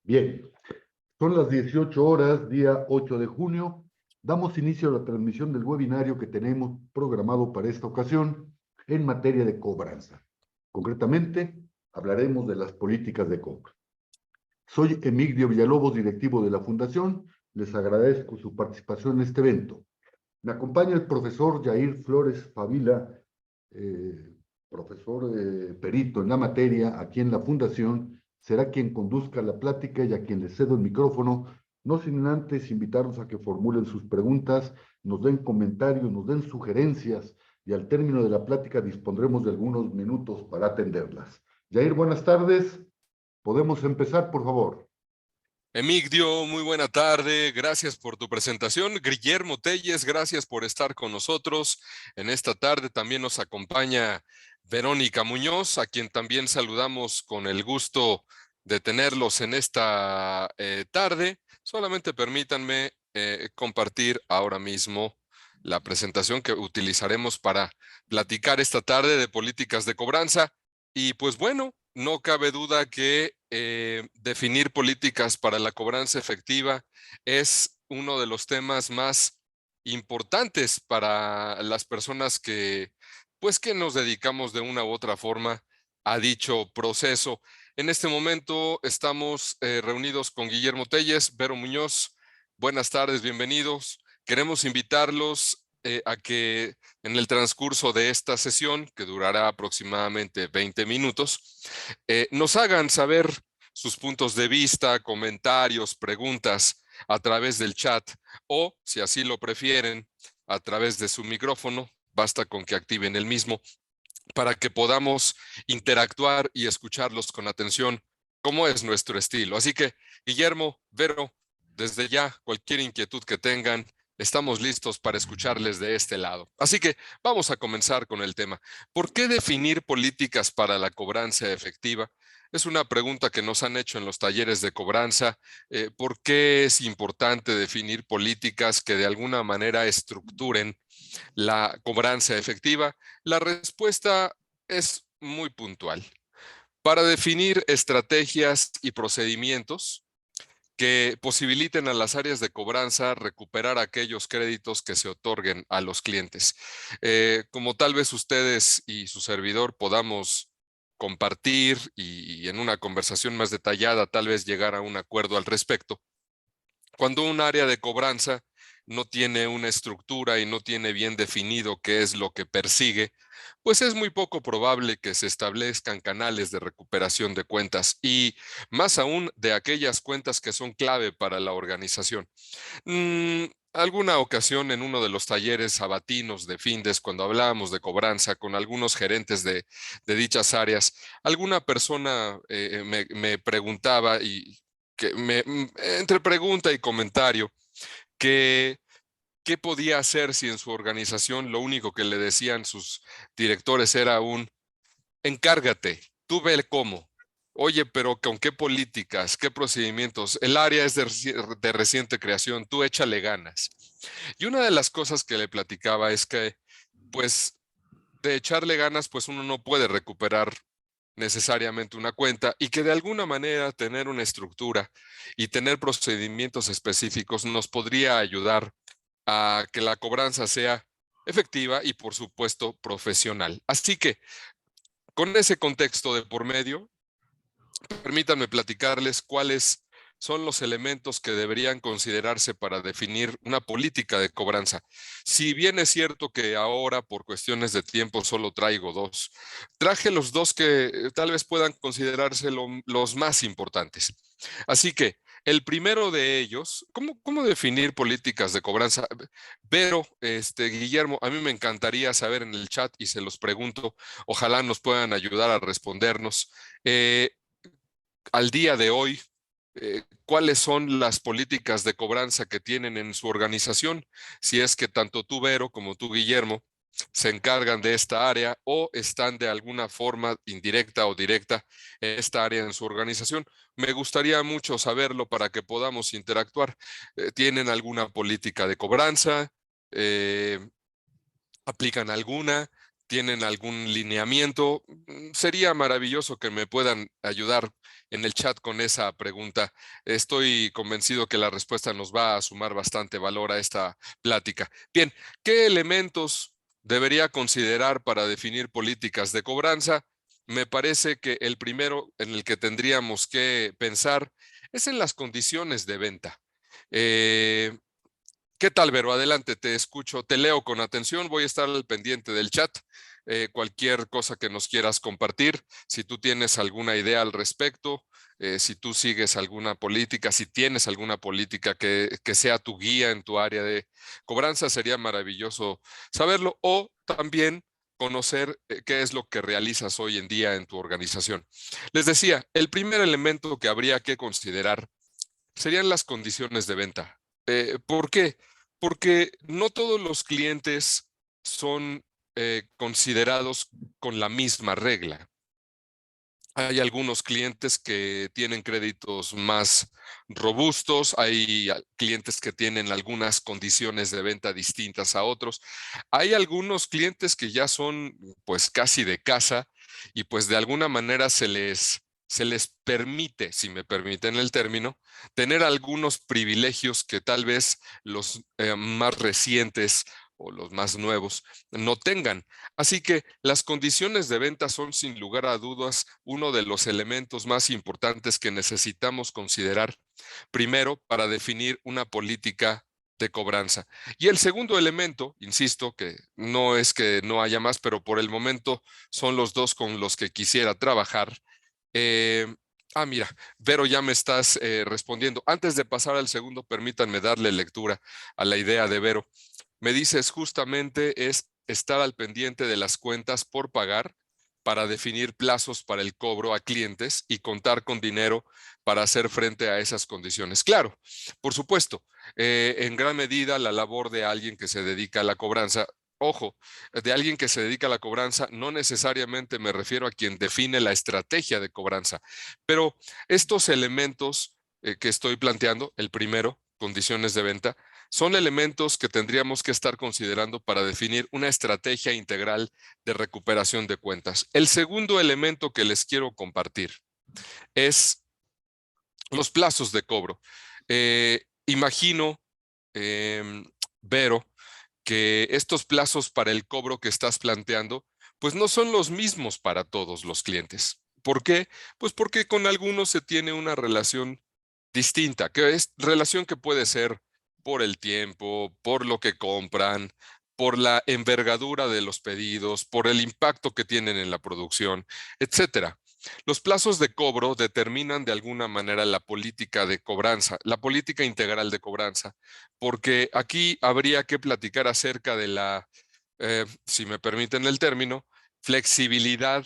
Bien, son las 18 horas, día 8 de junio. Damos inicio a la transmisión del webinario que tenemos programado para esta ocasión en materia de cobranza. Concretamente, hablaremos de las políticas de cobro. Soy Emigdio Villalobos, directivo de la Fundación. Les agradezco su participación en este evento. Me acompaña el profesor Jair Flores Favila, profesor perito en la materia aquí en la Fundación. Será quien conduzca la plática y a quien le cedo el micrófono, no sin antes invitarlos a que formulen sus preguntas, nos den comentarios, nos den sugerencias y al término de la plática dispondremos de algunos minutos para atenderlas. Jair, buenas tardes. ¿Podemos empezar, por favor? Emigdio, muy buena tarde, gracias por tu presentación. Guillermo Telles, gracias por estar con nosotros. En esta tarde también nos acompaña Verónica Muñoz, a quien también saludamos con el gusto de tenerlos en esta tarde. Solamente permítanme compartir ahora mismo la presentación que utilizaremos para platicar esta tarde de políticas de cobranza. Y pues bueno, no cabe duda que definir políticas para la cobranza efectiva es uno de los temas más importantes para las personas pues que nos dedicamos de una u otra forma a dicho proceso. En este momento estamos reunidos con Guillermo Telles, Vero Muñoz. Buenas tardes, bienvenidos. Queremos invitarlos a que en el transcurso de esta sesión, que durará aproximadamente 20 minutos, nos hagan saber sus puntos de vista, comentarios, preguntas a través del chat o, si así lo prefieren, a través de su micrófono. Basta con que activen el mismo para que podamos interactuar y escucharlos con atención, como es nuestro estilo. Así que, Guillermo, Vero, desde ya, cualquier inquietud que tengan, estamos listos para escucharles de este lado. Así que vamos a comenzar con el tema. ¿Por qué definir políticas para la cobranza efectiva? Es una pregunta que nos han hecho en los talleres de cobranza. ¿Por qué es importante definir políticas que de alguna manera estructuren la cobranza efectiva? La respuesta es muy puntual. Para definir estrategias y procedimientos que posibiliten a las áreas de cobranza recuperar aquellos créditos que se otorguen a los clientes. Como tal vez ustedes y su servidor podamos compartir y en una conversación más detallada tal vez llegar a un acuerdo al respecto. Cuando un área de cobranza no tiene una estructura y no tiene bien definido qué es lo que persigue, pues es muy poco probable que se establezcan canales de recuperación de cuentas y más aún de aquellas cuentas que son clave para la organización. Alguna ocasión en uno de los talleres sabatinos de Findes, cuando hablábamos de cobranza con algunos gerentes de dichas áreas, alguna persona me preguntaba y entre pregunta y comentario, que qué podía hacer si en su organización lo único que le decían sus directores era encárgate, tú ve el cómo. Oye, pero ¿con qué políticas, qué procedimientos? El área es de reciente creación, tú échale ganas. Y una de las cosas que le platicaba es que, pues, de echarle ganas, pues uno no puede recuperar necesariamente una cuenta y que de alguna manera tener una estructura y tener procedimientos específicos nos podría ayudar a que la cobranza sea efectiva y por supuesto profesional. Así que con ese contexto de por medio, permítanme platicarles cuáles son los elementos que deberían considerarse para definir una política de cobranza. Si bien es cierto que ahora por cuestiones de tiempo solo traigo dos, traje los dos que tal vez puedan considerarse los más importantes. Así que el primero de ellos, ¿cómo definir políticas de cobranza? Pero, Guillermo, a mí me encantaría saber en el chat y se los pregunto, ojalá nos puedan ayudar a respondernos. Al día de hoy, ¿cuáles son las políticas de cobranza que tienen en su organización? Si es que tanto tú, Vero, como tú, Guillermo, se encargan de esta área o están de alguna forma indirecta o directa en esta área en su organización. Me gustaría mucho saberlo para que podamos interactuar. ¿Tienen alguna política de cobranza? ¿Aplican alguna? tienen algún lineamiento, sería maravilloso que me puedan ayudar en el chat con esa pregunta. Estoy convencido que la respuesta nos va a sumar bastante valor a esta plática. Bien, ¿qué elementos debería considerar para definir políticas de cobranza? Me parece que el primero en el que tendríamos que pensar es en las condiciones de venta. ¿Qué tal, Vero? Adelante, te escucho, te leo con atención, voy a estar al pendiente del chat. Cualquier cosa que nos quieras compartir, si tú tienes alguna idea al respecto, si tú sigues alguna política, si tienes alguna política que sea tu guía en tu área de cobranza, sería maravilloso saberlo, o también conocer qué es lo que realizas hoy en día en tu organización. Les decía, el primer elemento que habría que considerar serían las condiciones de venta. ¿Por qué? Porque no todos los clientes son considerados con la misma regla. Hay algunos clientes que tienen créditos más robustos, hay clientes que tienen algunas condiciones de venta distintas a otros. Hay algunos clientes que ya son pues casi de casa y pues de alguna manera se les permite, si me permiten el término, tener algunos privilegios que tal vez los más recientes o los más nuevos no tengan. Así que las condiciones de venta son sin lugar a dudas uno de los elementos más importantes que necesitamos considerar primero para definir una política de cobranza. Y el segundo elemento, insisto, que no es que no haya más, pero por el momento son los dos con los que quisiera trabajar. Eh, Mira, Vero, ya me estás respondiendo. Antes de pasar al segundo, permítanme darle lectura a la idea de Vero. Me dices justamente es estar al pendiente de las cuentas por pagar para definir plazos para el cobro a clientes y contar con dinero para hacer frente a esas condiciones. Claro, por supuesto, en gran medida la labor de alguien que se dedica a la cobranza. Ojo, de alguien que se dedica a la cobranza, no necesariamente me refiero a quien define la estrategia de cobranza, pero estos elementos que estoy planteando, el primero, condiciones de venta, son elementos que tendríamos que estar considerando para definir una estrategia integral de recuperación de cuentas. El segundo elemento que les quiero compartir es los plazos de cobro. Imagino, Vero, que estos plazos para el cobro que estás planteando, pues no son los mismos para todos los clientes. ¿Por qué? Pues porque con algunos se tiene una relación distinta, que es relación que puede ser por el tiempo, por lo que compran, por la envergadura de los pedidos, por el impacto que tienen en la producción, etcétera. Los plazos de cobro determinan de alguna manera la política de cobranza, la política integral de cobranza, porque aquí habría que platicar acerca de la, si me permiten el término, flexibilidad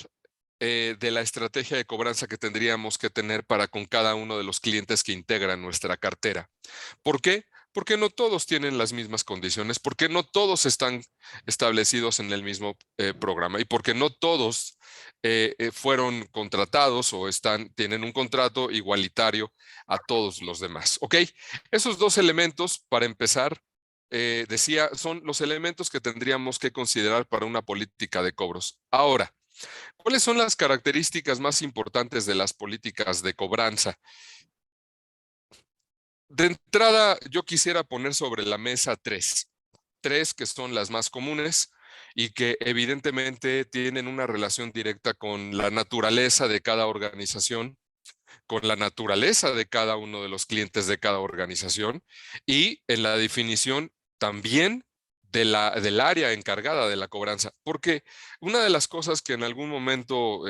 de la estrategia de cobranza que tendríamos que tener para con cada uno de los clientes que integran nuestra cartera. ¿Por qué? Porque no todos tienen las mismas condiciones, porque no todos están establecidos en el mismo programa y porque no todos fueron contratados o tienen un contrato igualitario a todos los demás. ¿Ok? Esos dos elementos, para empezar, decía, son los elementos que tendríamos que considerar para una política de cobros. Ahora, ¿cuáles son las características más importantes de las políticas de cobranza? De entrada, yo quisiera poner sobre la mesa tres que son las más comunes y que evidentemente tienen una relación directa con la naturaleza de cada organización, con la naturaleza de cada uno de los clientes de cada organización y en la definición también del área encargada de la cobranza. Porque una de las cosas que en algún momento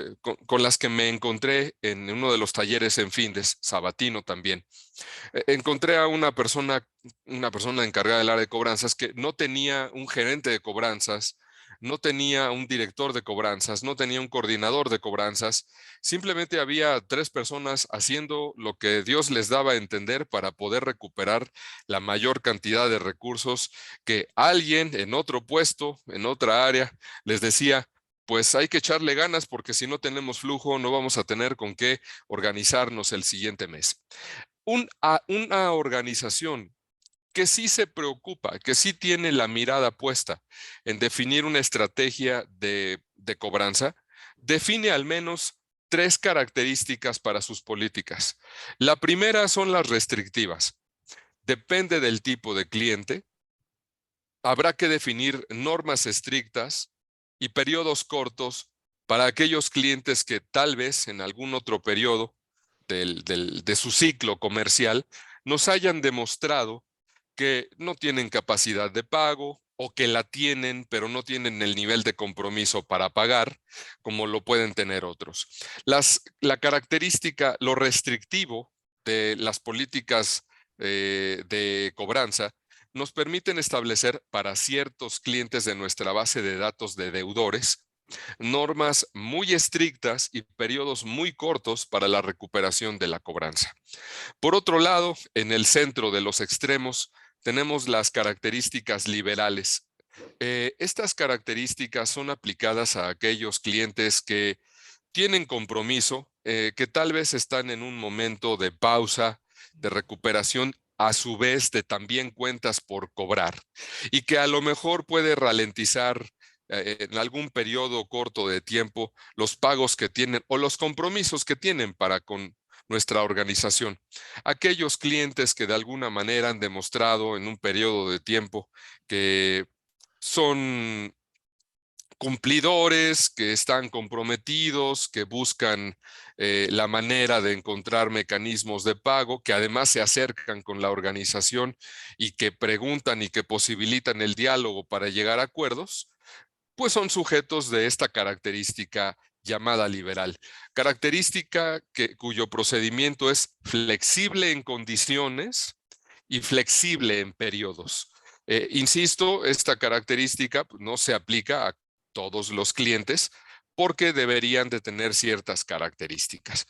con las que me encontré en uno de los talleres en Findes, sabatino también, encontré a una persona encargada del área de cobranzas que no tenía un gerente de cobranzas, no tenía un director de cobranzas, no tenía un coordinador de cobranzas, simplemente había 3 personas haciendo lo que Dios les daba a entender para poder recuperar la mayor cantidad de recursos que alguien en otro puesto, en otra área, les decía, pues hay que echarle ganas porque si no tenemos flujo no vamos a tener con qué organizarnos el siguiente mes. Una organización que sí se preocupa, que sí tiene la mirada puesta en definir una estrategia de cobranza, define al menos tres características para sus políticas. La primera son las restrictivas. Depende del tipo de cliente. Habrá que definir normas estrictas y periodos cortos para aquellos clientes que tal vez en algún otro periodo de su ciclo comercial nos hayan demostrado que no tienen capacidad de pago o que la tienen, pero no tienen el nivel de compromiso para pagar, como lo pueden tener otros. La característica, lo restrictivo de las políticas de cobranza nos permiten establecer para ciertos clientes de nuestra base de datos de deudores normas muy estrictas y periodos muy cortos para la recuperación de la cobranza. Por otro lado, en el centro de los extremos tenemos las características liberales. Estas características son aplicadas a aquellos clientes que tienen compromiso, que tal vez están en un momento de pausa, de recuperación, a su vez de también cuentas por cobrar, y que a lo mejor puede ralentizar en algún periodo corto de tiempo los pagos que tienen o los compromisos que tienen para con nuestra organización. Aquellos clientes que de alguna manera han demostrado en un periodo de tiempo que son cumplidores, que están comprometidos, que buscan la manera de encontrar mecanismos de pago, que además se acercan con la organización y que preguntan y que posibilitan el diálogo para llegar a acuerdos, pues son sujetos de esta característica llamada liberal. Característica cuyo procedimiento es flexible en condiciones y flexible en periodos. Insisto, esta característica no se aplica a todos los clientes porque deberían de tener ciertas características.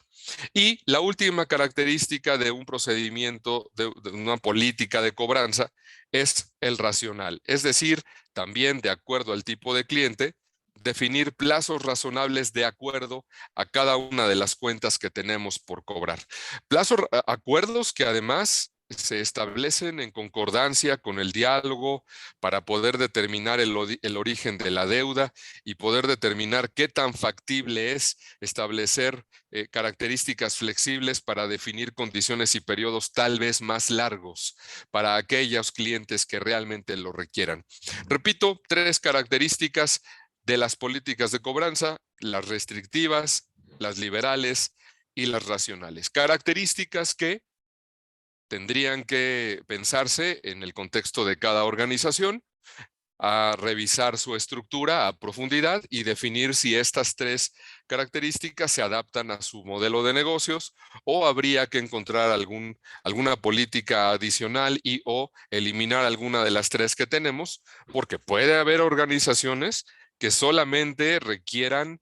Y la última característica de un procedimiento, de una política de cobranza, es el racional. Es decir, también de acuerdo al tipo de cliente, definir plazos razonables de acuerdo a cada una de las cuentas que tenemos por cobrar. Acuerdos que además se establecen en concordancia con el diálogo para poder determinar el origen de la deuda y poder determinar qué tan factible es establecer características flexibles para definir condiciones y periodos tal vez más largos para aquellos clientes que realmente lo requieran. Repito, tres características de las políticas de cobranza: las restrictivas, las liberales y las racionales. Características que tendrían que pensarse en el contexto de cada organización, a revisar su estructura a profundidad y definir si estas tres características se adaptan a su modelo de negocios o habría que encontrar alguna política adicional y o eliminar alguna de las tres que tenemos, porque puede haber organizaciones que solamente requieran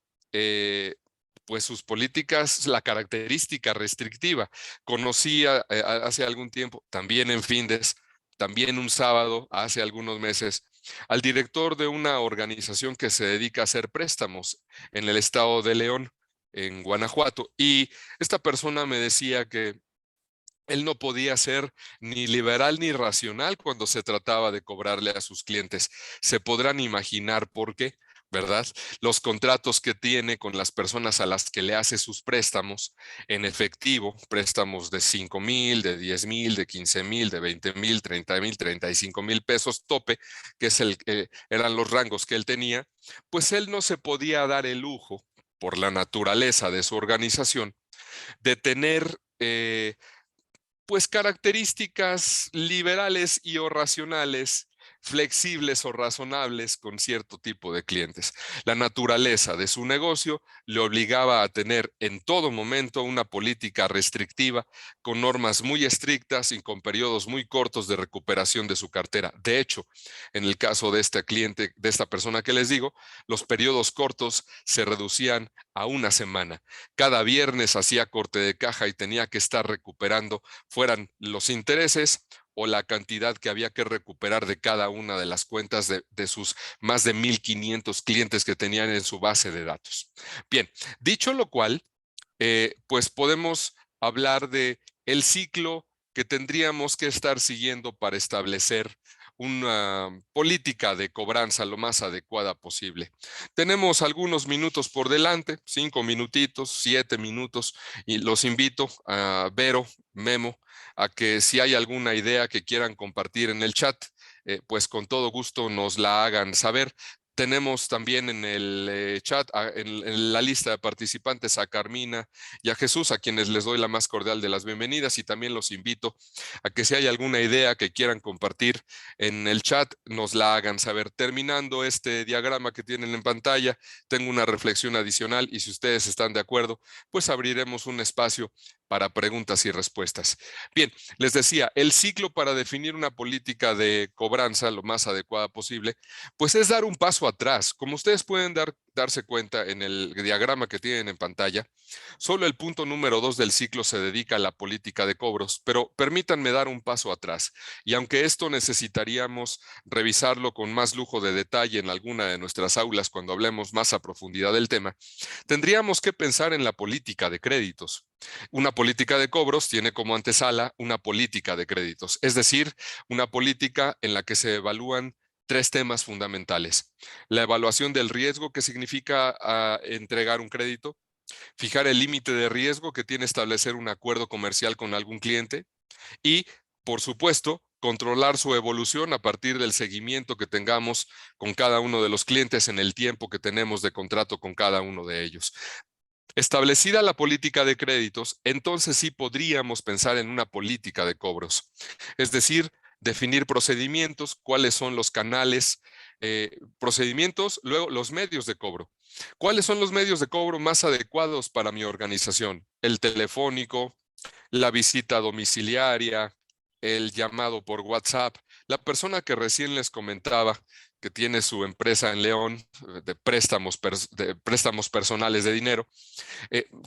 pues sus políticas, la característica restrictiva. Conocí hace algún tiempo, también en Findes, también un sábado, hace algunos meses, al director de una organización que se dedica a hacer préstamos en el estado de León, en Guanajuato. Y esta persona me decía que él no podía ser ni liberal ni racional cuando se trataba de cobrarle a sus clientes. Se podrán imaginar por qué, ¿verdad? Los contratos que tiene con las personas a las que le hace sus préstamos en efectivo, préstamos de 5,000, de 10,000, de 15,000, de 20,000, 30,000, 35,000 pesos tope, que eran los rangos que él tenía, pues él no se podía dar el lujo, por la naturaleza de su organización, de tener pues características liberales y o racionales, flexibles o razonables con cierto tipo de clientes. La naturaleza de su negocio le obligaba a tener en todo momento una política restrictiva con normas muy estrictas y con periodos muy cortos de recuperación de su cartera. De hecho, en el caso de este cliente, de esta persona que les digo, los periodos cortos se reducían a una semana. Cada viernes hacía corte de caja y tenía que estar recuperando, fueran los intereses o la cantidad que había que recuperar de cada una de las cuentas de sus más de 1,500 clientes que tenían en su base de datos. Bien, dicho lo cual, pues podemos hablar de el ciclo que tendríamos que estar siguiendo para establecer una política de cobranza lo más adecuada posible. Tenemos algunos minutos por delante, 5 minutitos, 7 minutos, y los invito a Vero, Memo, a que si hay alguna idea que quieran compartir en el chat, pues con todo gusto nos la hagan saber. Tenemos también en el chat, en la lista de participantes, a Carmina y a Jesús, a quienes les doy la más cordial de las bienvenidas, y también los invito a que si hay alguna idea que quieran compartir en el chat, nos la hagan saber. Terminando este diagrama que tienen en pantalla, tengo una reflexión adicional, y si ustedes están de acuerdo, pues abriremos un espacio para preguntas y respuestas. Bien, les decía, el ciclo para definir una política de cobranza lo más adecuada posible, pues es dar un paso atrás. Como ustedes pueden darse cuenta en el diagrama que tienen en pantalla, solo el punto número 2 del ciclo se dedica a la política de cobros, pero permítanme dar un paso atrás. Y aunque esto necesitaríamos revisarlo con más lujo de detalle en alguna de nuestras aulas cuando hablemos más a profundidad del tema, tendríamos que pensar en la política de créditos. Una política de cobros tiene como antesala una política de créditos, es decir, una política en la que se evalúan 3 temas fundamentales: la evaluación del riesgo que significa entregar un crédito, fijar el límite de riesgo que tiene establecer un acuerdo comercial con algún cliente y, por supuesto, controlar su evolución a partir del seguimiento que tengamos con cada uno de los clientes en el tiempo que tenemos de contrato con cada uno de ellos. Establecida la política de créditos, entonces sí podríamos pensar en una política de cobros, es decir, definir procedimientos, cuáles son los canales, procedimientos, luego los medios de cobro. ¿Cuáles son los medios de cobro más adecuados para mi organización? El telefónico, la visita domiciliaria, el llamado por WhatsApp. La persona que recién les comentaba que tiene su empresa en León de préstamos personales de dinero,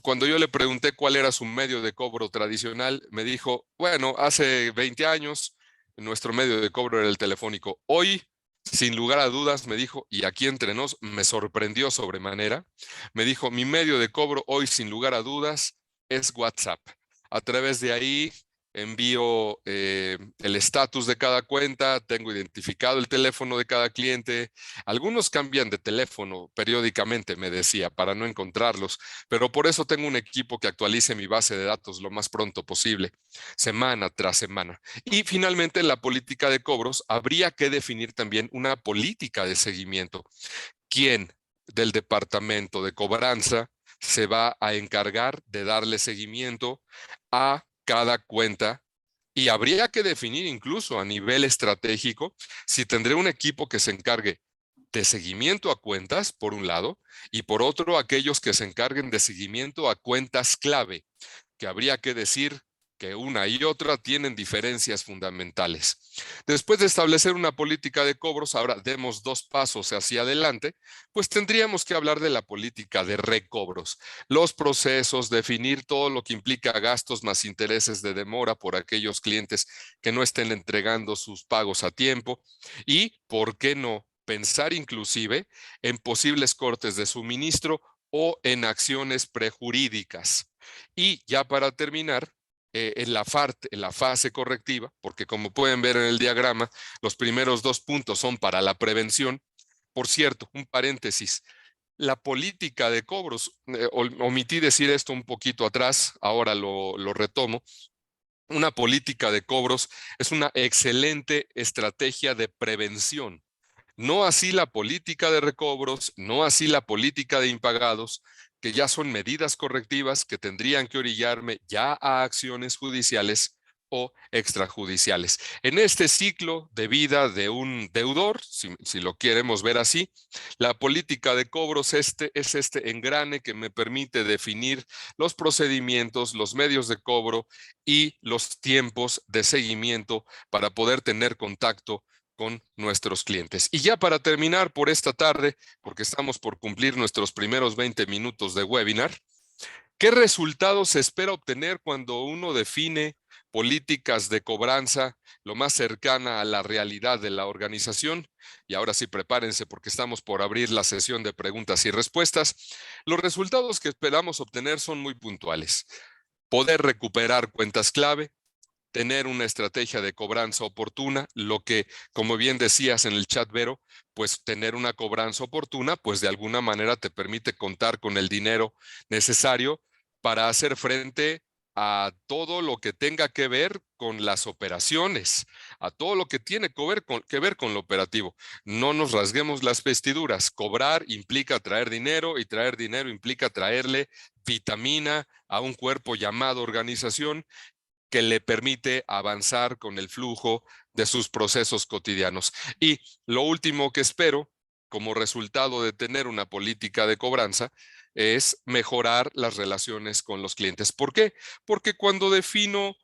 cuando yo le pregunté cuál era su medio de cobro tradicional, me dijo, bueno, hace 20 años nuestro medio de cobro era el telefónico. Hoy, sin lugar a dudas, me dijo, y aquí entre nos, me sorprendió sobremanera, me dijo, mi medio de cobro hoy, sin lugar a dudas, es WhatsApp. A través de ahí envío el estatus de cada cuenta, tengo identificado el teléfono de cada cliente. Algunos cambian de teléfono periódicamente, me decía, para no encontrarlos, pero por eso tengo un equipo que actualice mi base de datos lo más pronto posible, semana tras semana. Y finalmente, en la política de cobros, habría que definir también una política de seguimiento. ¿Quién del departamento de cobranza se va a encargar de darle seguimiento a cada cuenta? Y habría que definir incluso a nivel estratégico si tendré un equipo que se encargue de seguimiento a cuentas, por un lado, y por otro, aquellos que se encarguen de seguimiento a cuentas clave, que habría que decir que una y otra tienen diferencias fundamentales. Después de establecer una política de cobros, ahora demos 2 pasos hacia adelante, pues tendríamos que hablar de la política de recobros, los procesos, definir todo lo que implica gastos más intereses de demora por aquellos clientes que no estén entregando sus pagos a tiempo y, ¿por qué no?, pensar inclusive en posibles cortes de suministro o en acciones prejurídicas. Y ya para terminar, en la fase correctiva, porque como pueden ver en el diagrama, los primeros 2 puntos son para la prevención. Por cierto, un paréntesis, la política de cobros, omití decir esto un poquito atrás, ahora lo retomo. Una política de cobros es una excelente estrategia de prevención. No así la política de recobros, no así la política de impagados, que ya son medidas correctivas que tendrían que orillarme ya a acciones judiciales o extrajudiciales. En este ciclo de vida de un deudor, si lo queremos ver así, la política de cobros es este engrane que me permite definir los procedimientos, los medios de cobro y los tiempos de seguimiento para poder tener contacto con nuestros clientes. Y ya para terminar por esta tarde, porque estamos por cumplir nuestros primeros 20 minutos de webinar, ¿qué resultados se espera obtener cuando uno define políticas de cobranza lo más cercana a la realidad de la organización? Y ahora sí, prepárense porque estamos por abrir la sesión de preguntas y respuestas. Los resultados que esperamos obtener son muy puntuales. Poder recuperar cuentas clave, tener una estrategia de cobranza oportuna, lo que, como bien decías en el chat, Vero, pues tener una cobranza oportuna, pues de alguna manera te permite contar con el dinero necesario para hacer frente a todo lo que tenga que ver con las operaciones, a todo lo que tiene que ver con lo operativo. No nos rasguemos las vestiduras. Cobrar implica traer dinero y traer dinero implica traerle vitamina a un cuerpo llamado organización que le permite avanzar con el flujo de sus procesos cotidianos. Y lo último que espero, como resultado de tener una política de cobranza, es mejorar las relaciones con los clientes. ¿Por qué? Porque cuando defino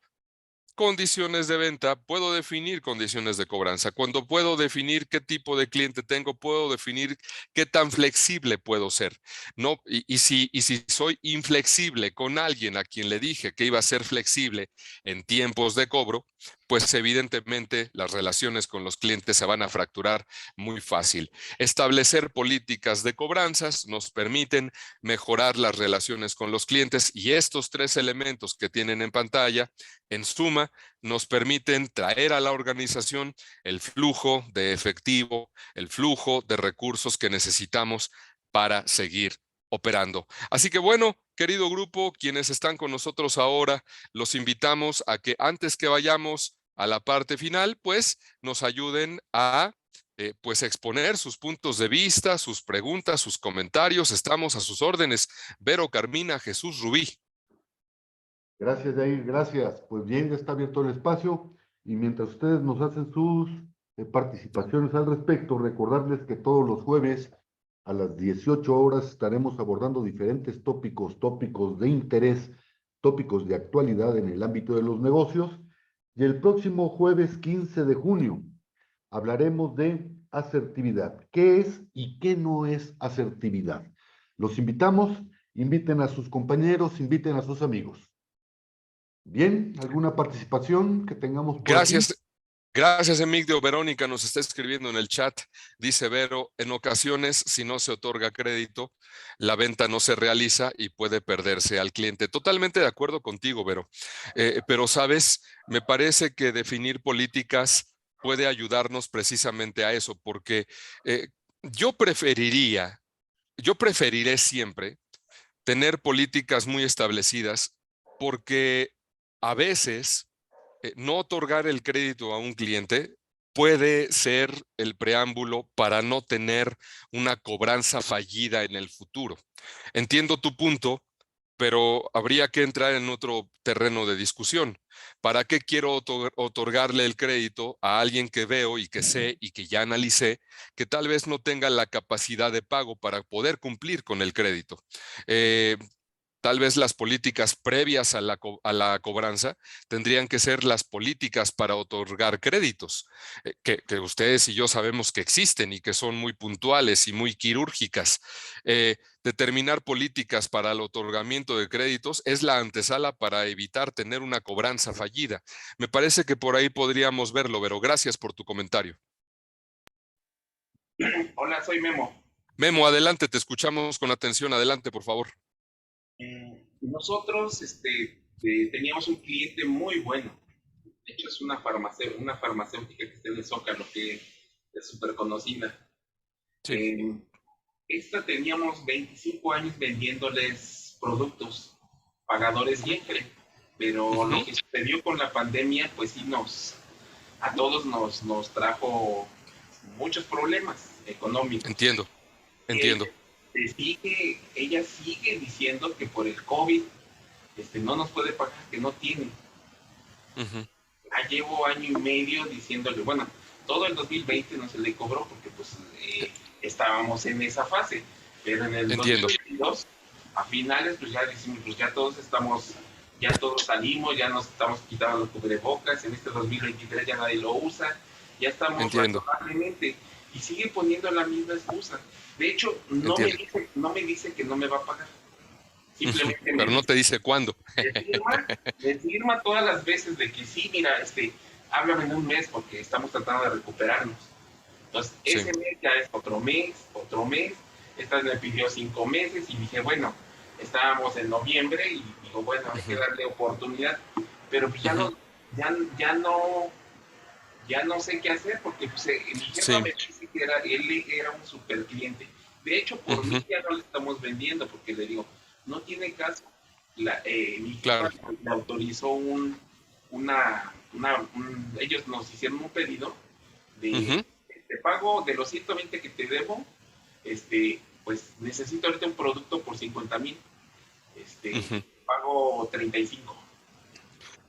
condiciones de venta, puedo definir condiciones de cobranza. Cuando puedo definir qué tipo de cliente tengo, puedo definir qué tan flexible puedo ser. No, y si soy inflexible con alguien a quien le dije que iba a ser flexible en tiempos de cobro, pues evidentemente las relaciones con los clientes se van a fracturar muy fácil. Establecer políticas de cobranzas nos permiten mejorar las relaciones con los clientes, y estos tres elementos que tienen en pantalla, en suma, nos permiten traer a la organización el flujo de efectivo, el flujo de recursos que necesitamos para seguir operando. Así que bueno, querido grupo, quienes están con nosotros ahora, los invitamos a que antes que vayamos a la parte final, pues nos ayuden a pues exponer sus puntos de vista, sus preguntas, sus comentarios. Estamos a sus órdenes. Vero, Carmina, Jesús, Rubí. Gracias, Jair, gracias. Pues bien, ya está abierto el espacio y mientras ustedes nos hacen sus participaciones al respecto, recordarles que todos los jueves a las 18 horas estaremos abordando diferentes tópicos de interés, tópicos de actualidad en el ámbito de los negocios. Y el próximo jueves 15 de junio hablaremos de asertividad. ¿Qué es y qué no es asertividad? Los invitamos, inviten a sus compañeros, inviten a sus amigos. Bien, ¿alguna participación que tengamos por aquí? Gracias. Gracias, Emigdio. Verónica nos está escribiendo en el chat. Dice Vero, en ocasiones, si no se otorga crédito, la venta no se realiza y puede perderse al cliente. Totalmente de acuerdo contigo, Vero. Pero, sabes, me parece que definir políticas puede ayudarnos precisamente a eso, porque eh, yo preferiré siempre tener políticas muy establecidas, porque a veces no otorgar el crédito a un cliente puede ser el preámbulo para no tener una cobranza fallida en el futuro. Entiendo tu punto, pero habría que entrar en otro terreno de discusión. ¿Para qué quiero otorgarle el crédito a alguien que veo y que sé y que ya analicé que tal vez no tenga la capacidad de pago para poder cumplir con el crédito? Eh, Tal vez las políticas previas a la cobranza tendrían que ser las políticas para otorgar créditos, que ustedes y yo sabemos que existen y que son muy puntuales y muy quirúrgicas. Determinar políticas para el otorgamiento de créditos es la antesala para evitar tener una cobranza fallida. Me parece que por ahí podríamos verlo, pero gracias por tu comentario. Hola, soy Memo. Memo, adelante, te escuchamos con atención. Adelante, por favor. Nosotros teníamos un cliente muy bueno. De hecho, es una farmacéutica que está en el Zócalo, que es súper conocida. Sí. Esta teníamos 25 años vendiéndoles productos, pagadores siempre, pero lo que sucedió con la pandemia, pues sí a todos nos trajo muchos problemas económicos. Entiendo. Ella sigue diciendo que por el COVID no nos puede pagar, que no tiene. Ya llevo año y medio diciéndole, bueno, todo el 2020 no se le cobró porque pues estábamos en esa fase, pero en el 2022, a finales, pues ya decimos, pues ya todos salimos, ya nos estamos quitando los cubrebocas, en este 2023 ya nadie lo usa, ya estamos razonablemente, y sigue poniendo la misma excusa. De hecho, no me dice que no me va a pagar. Simplemente pero no te dice cuándo. Me firma todas las veces de que sí, mira, háblame en un mes porque estamos tratando de recuperarnos. Entonces, ese mes ya es otro mes. Esta vez me pidió 5 meses y dije, bueno, estábamos en noviembre y digo, bueno, hay que darle oportunidad. Pero pues ya ya no sé qué hacer, porque pues, mi jefa me dice que él era un super cliente. De hecho, por mí ya no le estamos vendiendo, porque le digo, no tiene caso. Mi jefa le autorizó ellos nos hicieron un pedido de te pago de los 120 que te debo, pues necesito ahorita un producto por 50,000, pago 35.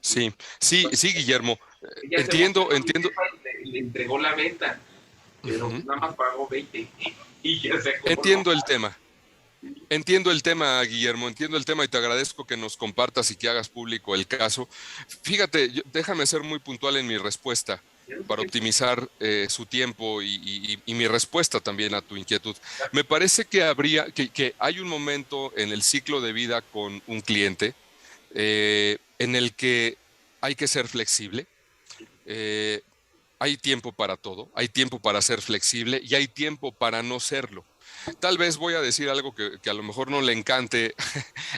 Sí, Guillermo. Entiendo. Le entregó la venta, pero nada más pagó 20 y ya se acabó. Entiendo el tema, Guillermo, entiendo el tema y te agradezco que nos compartas y que hagas público el caso. Fíjate, déjame ser muy puntual en mi respuesta para optimizar su tiempo y mi respuesta también a tu inquietud. Me parece que hay un momento en el ciclo de vida con un cliente en el que hay que ser flexible. Hay tiempo para todo, hay tiempo para ser flexible y hay tiempo para no serlo. Tal vez voy a decir algo que a lo mejor no le encante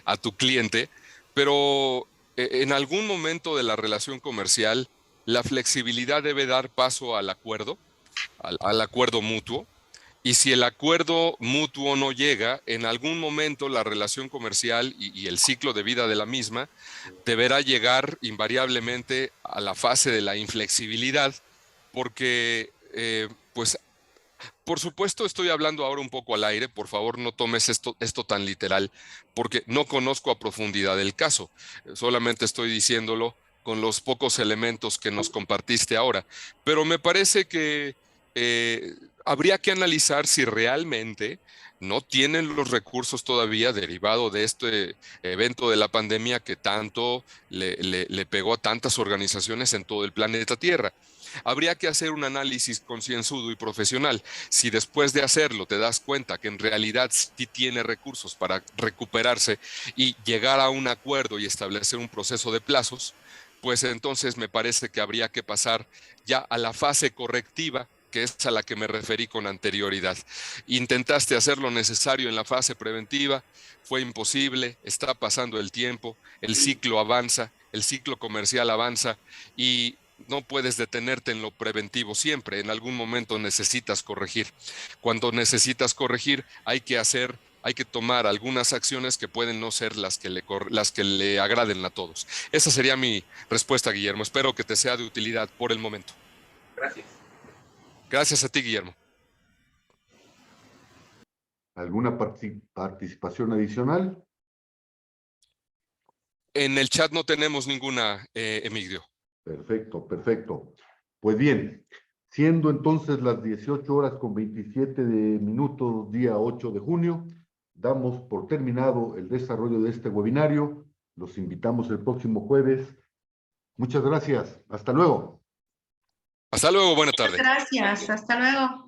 a tu cliente, pero en algún momento de la relación comercial, la flexibilidad debe dar paso al acuerdo, al acuerdo mutuo. Y si el acuerdo mutuo no llega, en algún momento la relación comercial y el ciclo de vida de la misma deberá llegar invariablemente a la fase de la inflexibilidad, porque, pues, por supuesto estoy hablando ahora un poco al aire, por favor no tomes esto tan literal, porque no conozco a profundidad el caso, solamente estoy diciéndolo con los pocos elementos que nos compartiste ahora, pero me parece que habría que analizar si realmente no tienen los recursos todavía derivado de este evento de la pandemia que tanto le pegó a tantas organizaciones en todo el planeta Tierra. Habría que hacer un análisis concienzudo y profesional. Si después de hacerlo te das cuenta que en realidad sí tiene recursos para recuperarse y llegar a un acuerdo y establecer un proceso de plazos, pues entonces me parece que habría que pasar ya a la fase correctiva, que es a la que me referí con anterioridad. Intentaste hacer lo necesario en la fase preventiva, fue imposible, está pasando el tiempo, el ciclo avanza, el ciclo comercial avanza y no puedes detenerte en lo preventivo siempre. En algún momento necesitas corregir. Cuando necesitas corregir, hay que tomar algunas acciones que pueden no ser las que le agraden a todos. Esa sería mi respuesta, Guillermo. Espero que te sea de utilidad por el momento. Gracias. Gracias a ti, Guillermo. ¿Alguna participación adicional? En el chat no tenemos ninguna, Emigdio. Perfecto, perfecto. Pues bien, siendo entonces las 18:27 día 8 de junio, damos por terminado el desarrollo de este webinario. Los invitamos el próximo jueves. Muchas gracias. Hasta luego. Hasta luego, buena tarde. Muchas gracias. Hasta luego.